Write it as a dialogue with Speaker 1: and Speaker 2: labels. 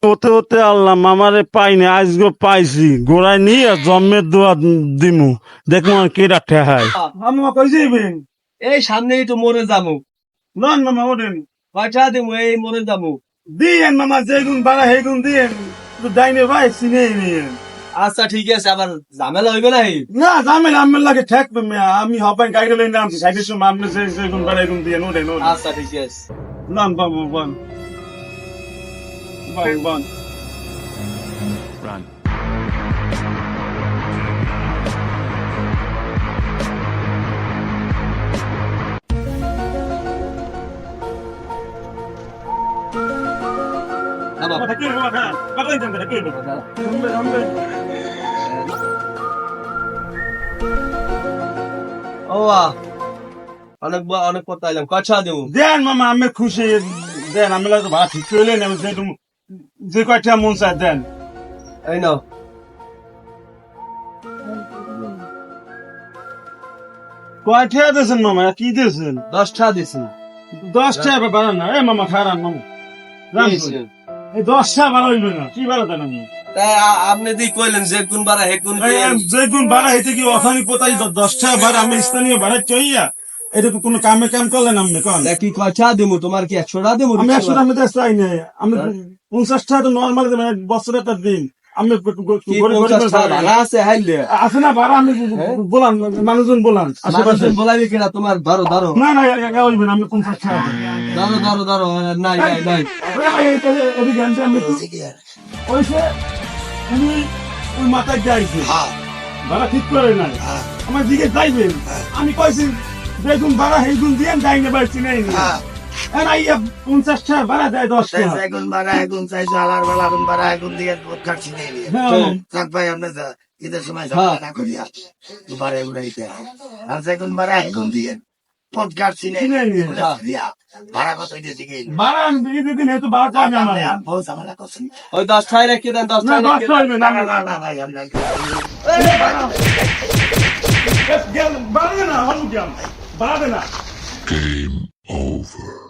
Speaker 1: হতে হতে আল্লাহ মামারে পাইনি আজকে পাইছি গোড়ায় নিয়ে জন্মের দোয়া দিমু দেখবো কেটা ঠেহায়।
Speaker 2: মামা কই যাইবেন?
Speaker 3: এই সামনেই তো মরে যাবো।
Speaker 2: নন মামা ওঠেন,
Speaker 3: কয়টা দেবো? এই মরে যাবো।
Speaker 2: দিয়েন মামা, যেগুন বাড়া হেগুন দিয়েন, ডাইনে ভাই চিনে নিয়েন।
Speaker 3: আচ্ছা ঠিক আছে, আবার ঝামেলা হইবে না?
Speaker 2: না ঝামেলা আমার লাগে ঠেকবে মিয়া, আমি হবাই গাড়ি লইনে নামছি সাইডের সময় আপনি যেগুন বাড়া হেগুন দিয়েন ওঠেন ওঠেন।
Speaker 3: আচ্ছা ঠিক আছে।
Speaker 2: নন বাবু বন বন বন।
Speaker 3: অনেক কথা এলাম, কয়টা দেবো?
Speaker 2: দেন মামা আমি খুশি, দেন আমি লাগে ভাড়া ঠিক করে নেব, যে কয়টা মন চায় দেন।
Speaker 3: এই নাও।
Speaker 2: কয়টা দিয়েছেন মামা? কি দিয়েছেন?
Speaker 3: 10টা দিছি।
Speaker 2: 10টা বাড়া না এ মামা, খারাপ মামা, এই 10টা বাড়া হইবে না, কি বাড়া দেন আমি?
Speaker 3: তাই আপনি দি কইলেন যে কোন বারা হে কোন
Speaker 2: যেগুন ভাড়া হইতে কি অখানি পোতাই 10টা ভাড়া আমি স্থানীয় ভাড়া চাইয়া এটা তো কোনো কামে কাম করলেন আপনি কন?
Speaker 3: কি কয়টা দেবো? তোমার কি 100টা দেবো?
Speaker 2: আমি 100টা আমি তো চাই না, আমি 50টা তো নর্মাল দেবেন, এক বছর একটা দিন আমি
Speaker 3: ভাড়া আছে হাইলে
Speaker 2: আছে না ভাড়া, আমি বলান মানুষজন বলান আশেপাশে
Speaker 3: বলাবি কিনা তোমার? ধরো ধরো
Speaker 2: না না হইবে না, আমি 50টা
Speaker 3: ধরো ধরো ধরো। নাই নাই নাই
Speaker 2: এদিকে আনছি আমি ওইসে উনি ওই মাথায় যাইছে ভাড়া ঠিক করে নাই, আমার দিকে যাইবেন আমি কইছি বেগুন ভাড়া হেগুন দিয়ে যাইনে পারছি নাই, 50টা ভাড়া দেয় 10টা
Speaker 4: এখন বাড়া এখন চাইছো আলার বেলা এখন বাড়া এখন দিয়ে খাচ্ছি নেই থাক ভাই আপনার ঈদের সময় না করিয়া বাড়া উড়াইতে আর এখন বাড়া এখন দিয়ে পথ কাটছি নেই ভাড়া কত দিয়েছি কি
Speaker 2: ভাড়া আমি দিয়ে দিন হেতু ভাড়া চাই না আমার
Speaker 4: বহু ঝামেলা করছেন
Speaker 3: ওই 10টাই রেখে দেন। 10টাই
Speaker 2: না
Speaker 3: রেখে
Speaker 2: 10টা হইবে না
Speaker 4: না ভাই আপনার
Speaker 2: বাড়াবে না হলু কেন বাড়াবে না।
Speaker 5: Game over.